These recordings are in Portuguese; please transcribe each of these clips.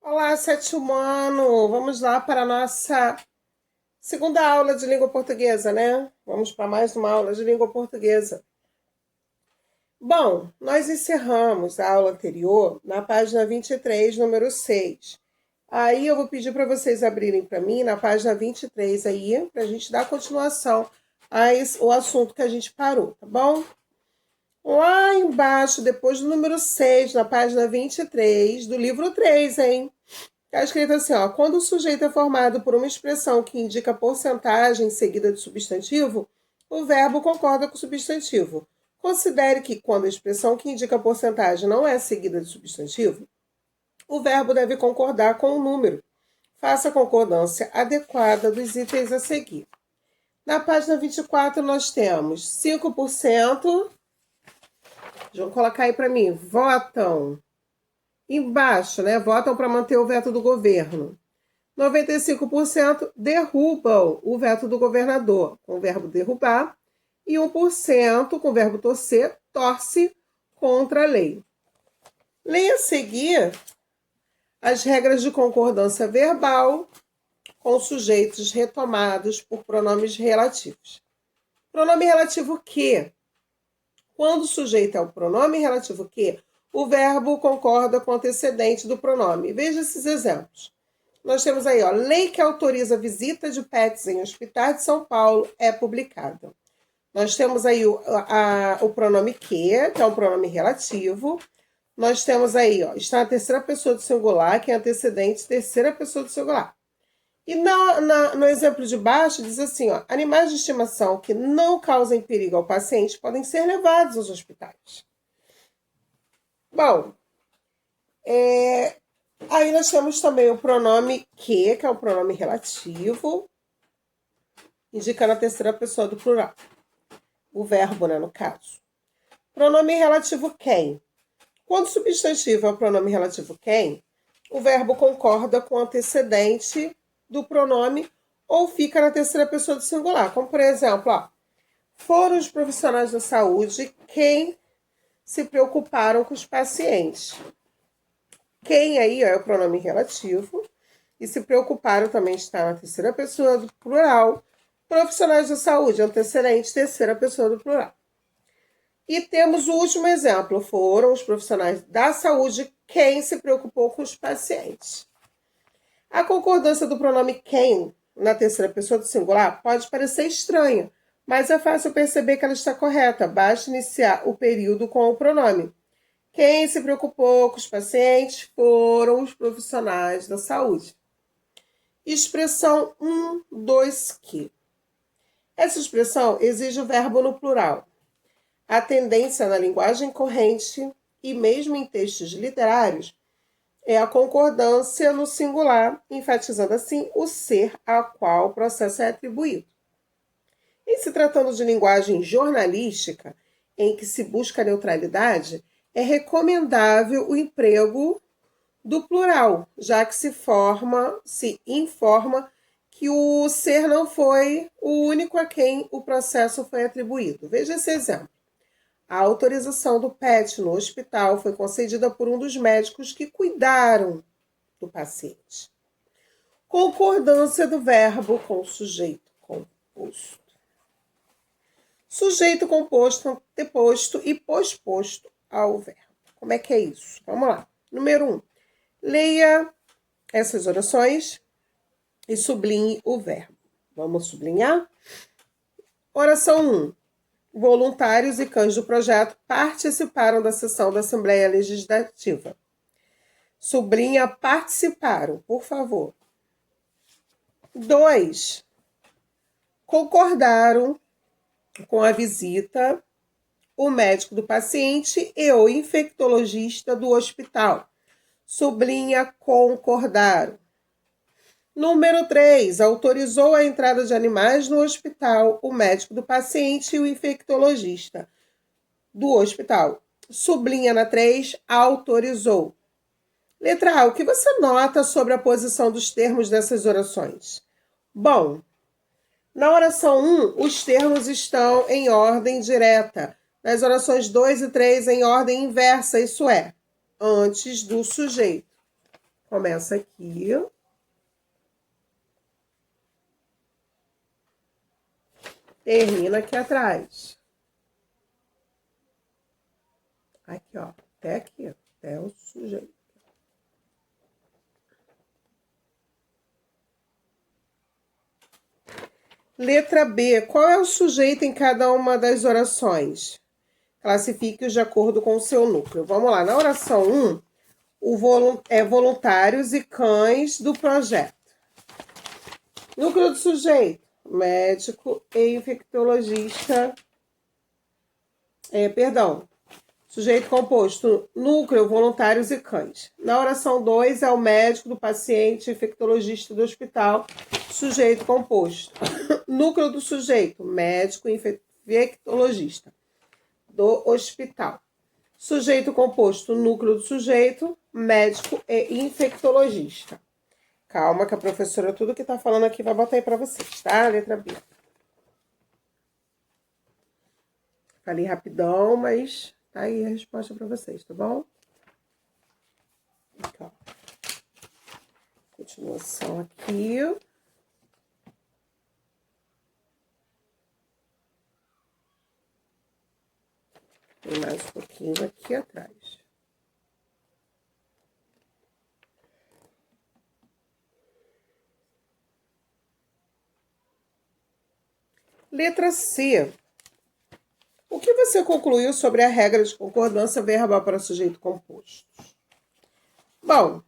Olá, sétimo ano! Vamos lá para a nossa segunda aula de língua portuguesa, né? Vamos para mais uma aula de língua portuguesa. Bom, nós encerramos a aula anterior na página 23, número 6. Aí eu vou pedir para vocês abrirem para mim na página 23 aí, para a gente dar continuação ao assunto que a gente parou, tá bom? Lá embaixo, depois do número 6, na página 23 do livro 3, hein? Está escrito assim, ó, quando o sujeito é formado por uma expressão que indica porcentagem seguida de substantivo, o verbo concorda com o substantivo. Considere que quando a expressão que indica porcentagem não é seguida de substantivo, o verbo deve concordar com o número. Faça a concordância adequada dos itens a seguir. Na página 24 nós temos 5%. Vamos colocar aí para mim. Votam. Embaixo, né? Votam para manter o veto do governo. 95% derrubam o veto do governador, com o verbo derrubar, e 1%, com o verbo torcer, torce contra a lei. Leia a seguir as regras de concordância verbal com sujeitos retomados por pronomes relativos. Pronome relativo que. Quando o sujeito é o pronome relativo que, o verbo concorda com o antecedente do pronome. Veja esses exemplos. Nós temos aí, ó, lei que autoriza a visita de pets em hospitais de São Paulo é publicada. Nós temos aí o pronome que é um pronome relativo. Nós temos aí, ó, está na terceira pessoa do singular, que é antecedente terceira pessoa do singular. E no exemplo de baixo diz assim, ó, animais de estimação que não causem perigo ao paciente podem ser levados aos hospitais. Bom, aí nós temos também o pronome que é o pronome relativo, indicando a terceira pessoa do plural. O verbo, né, no caso. Pronome relativo quem. Quando o substantivo é o pronome relativo quem, o verbo concorda com o antecedente do pronome ou fica na terceira pessoa do singular. Como, por exemplo, ó, foram os profissionais da saúde quem se preocuparam com os pacientes. Quem aí é o pronome relativo e se preocuparam também está na terceira pessoa do plural. Profissionais da saúde, antecedente, terceira pessoa do plural. E temos o último exemplo, foram os profissionais da saúde quem se preocupou com os pacientes. A concordância do pronome quem na terceira pessoa do singular pode parecer estranha, mas é fácil perceber que ela está correta, basta iniciar o período com o pronome. Quem se preocupou com os pacientes foram os profissionais da saúde. Expressão 1, 2, que. Essa expressão exige o verbo no plural. A tendência na linguagem corrente e mesmo em textos literários é a concordância no singular, enfatizando assim o ser a qual o processo é atribuído. Em se tratando de linguagem jornalística, em que se busca a neutralidade, é recomendável o emprego do plural, já que se informa que o ser não foi o único a quem o processo foi atribuído. Veja esse exemplo. A autorização do PET no hospital foi concedida por um dos médicos que cuidaram do paciente. Concordância do verbo com o sujeito composto. Sujeito composto, anteposto e posposto ao verbo. Como é que é isso? Vamos lá. Número 1. Leia essas orações e sublinhe o verbo. Vamos sublinhar? Oração 1. Voluntários e cães do projeto participaram da sessão da Assembleia Legislativa. Sublinha participaram, por favor. 2. Concordaram com a visita o médico do paciente e o infectologista do hospital. Sublinha concordaram. Número 3. Autorizou a entrada de animais no hospital o médico do paciente e o infectologista do hospital. Sublinha na 3. Autorizou. Letra A. O que você nota sobre a posição dos termos dessas orações? Bom, na oração 1, os termos estão em ordem direta. Nas orações 2 e 3, em ordem inversa, isso é, antes do sujeito. Começa aqui. Termina aqui atrás. Aqui, ó. Até aqui, até o sujeito. Letra B. Qual é o sujeito em cada uma das orações? Classifique-os de acordo com o seu núcleo. Vamos lá. Na oração 1, voluntários e cães do projeto. Núcleo do sujeito. Médico e infectologista. Sujeito composto, núcleo, voluntários e cães. Na oração 2, é o médico do paciente, infectologista do hospital, sujeito composto. Núcleo do sujeito, médico, infectologista do hospital. Sujeito composto, núcleo do sujeito, médico e infectologista. Calma que a professora, tudo que tá falando aqui, vai botar aí pra vocês, tá? Letra B. Falei rapidão, mas tá aí a resposta para vocês, tá bom? Aqui, ó. Continuação aqui. Tem mais um pouquinho aqui atrás. Letra C. O que você concluiu sobre a regra de concordância verbal para sujeito composto? Bom,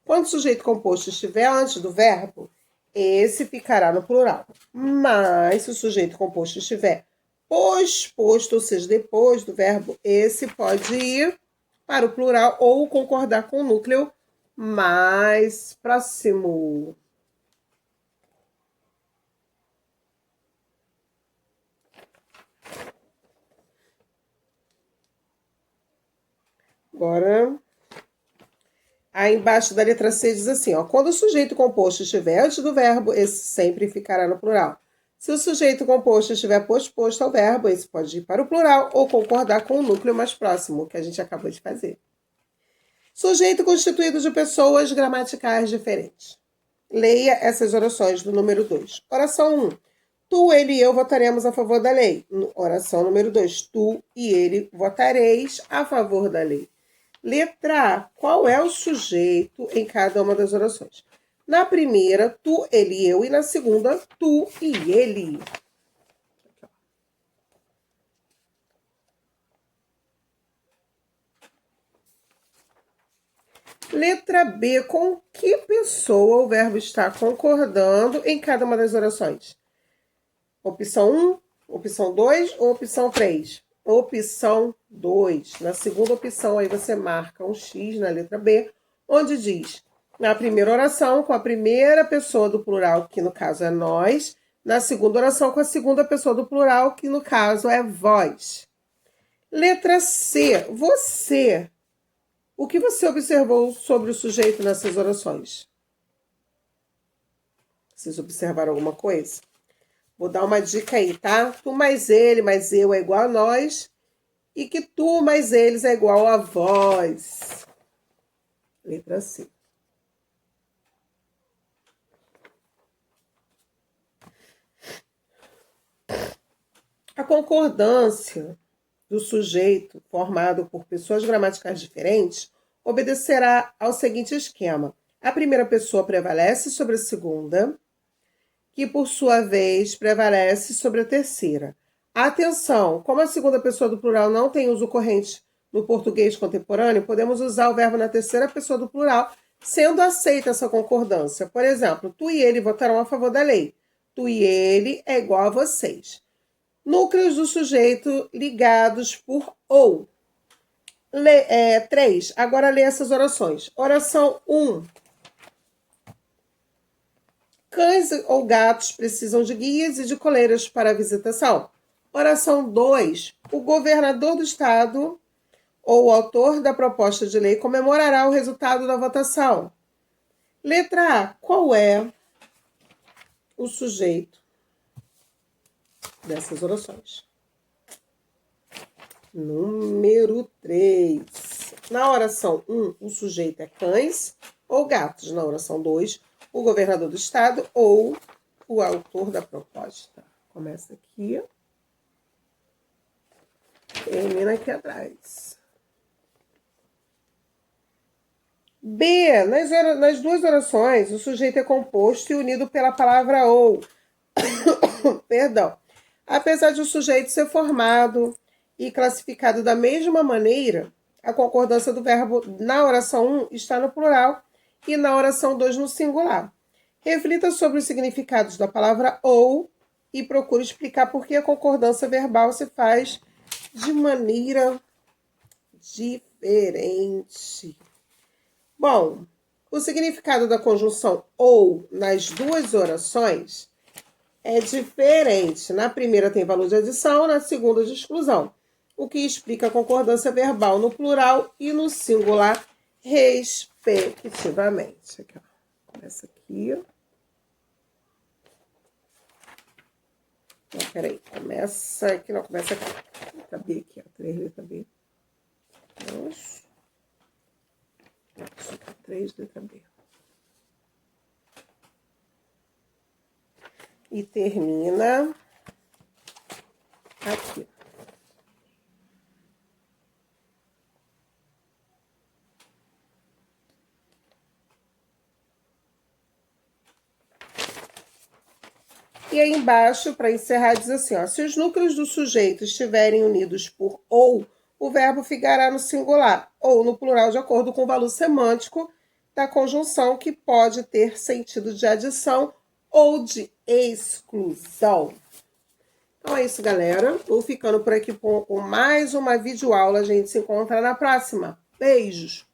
quando o sujeito composto estiver antes do verbo, esse ficará no plural. Mas se o sujeito composto estiver posposto, ou seja, depois do verbo, esse pode ir para o plural ou concordar com o núcleo mais próximo. Agora, aí embaixo da letra C diz assim, ó, quando o sujeito composto estiver antes do verbo, esse sempre ficará no plural. Se o sujeito composto estiver posposto ao verbo, esse pode ir para o plural ou concordar com o núcleo mais próximo, que a gente acabou de fazer. Sujeito constituído de pessoas gramaticais diferentes. Leia essas orações do número 2. Oração 1. Tu, ele e eu votaremos a favor da lei. Oração número 2. Tu e ele votareis a favor da lei. Letra A. Qual é o sujeito em cada uma das orações? Na primeira, tu, ele e eu. E na segunda, tu e ele. Letra B. Com que pessoa o verbo está concordando em cada uma das orações? Opção 1, opção 2 ou opção 3? Opção 2. Na segunda opção, aí você marca um X na letra B, onde diz, na primeira oração, com a primeira pessoa do plural, que no caso é nós, na segunda oração, com a segunda pessoa do plural, que no caso é vós. Letra C. Você. O que você observou sobre o sujeito nessas orações? Vocês observaram alguma coisa? Vou dar uma dica aí, tá? Tu mais ele mais eu é igual a nós. E que tu mais eles é igual a vós. Letra C. A concordância do sujeito formado por pessoas gramaticais diferentes obedecerá ao seguinte esquema. A primeira pessoa prevalece sobre a segunda, que por sua vez prevalece sobre a terceira. Atenção, como a segunda pessoa do plural não tem uso corrente no português contemporâneo, podemos usar o verbo na terceira pessoa do plural, sendo aceita essa concordância. Por exemplo, tu e ele votarão a favor da lei. Tu e ele é igual a vocês. Núcleos do sujeito ligados por ou. 3. Agora lê essas orações. Oração 1. Cães ou gatos precisam de guias e de coleiras para a visitação. Oração 2. O governador do estado ou o autor da proposta de lei comemorará o resultado da votação. Letra A. Qual é o sujeito dessas orações? Número 3. Na oração 1, o sujeito é cães. ou gatos. Na oração 2, o governador do estado ou o autor da proposta. Começa aqui. Termina aqui atrás. B. Nas duas orações, o sujeito é composto e unido pela palavra ou. Perdão. Apesar de o sujeito ser formado e classificado da mesma maneira, a concordância do verbo na oração 1 está no plural e na oração 2 no singular. Reflita sobre os significados da palavra ou e procure explicar por que a concordância verbal se faz de maneira diferente. Bom, o significado da conjunção ou nas duas orações é diferente. Na primeira tem valor de adição, na segunda de exclusão, o que explica a concordância verbal no plural e no singular, respectivamente. Aqui, ó. Começa aqui. Não, peraí. Começa aqui, não, começa aqui. Letra B aqui, ó. 3, letra B. 3, letra B. E termina aqui. E aí embaixo, para encerrar, diz assim, ó, se os núcleos do sujeito estiverem unidos por ou, o verbo ficará no singular ou no plural de acordo com o valor semântico da conjunção, que pode ter sentido de adição ou de exclusão. Então é isso, galera. Vou ficando por aqui com mais uma videoaula. A gente se encontra na próxima. Beijos!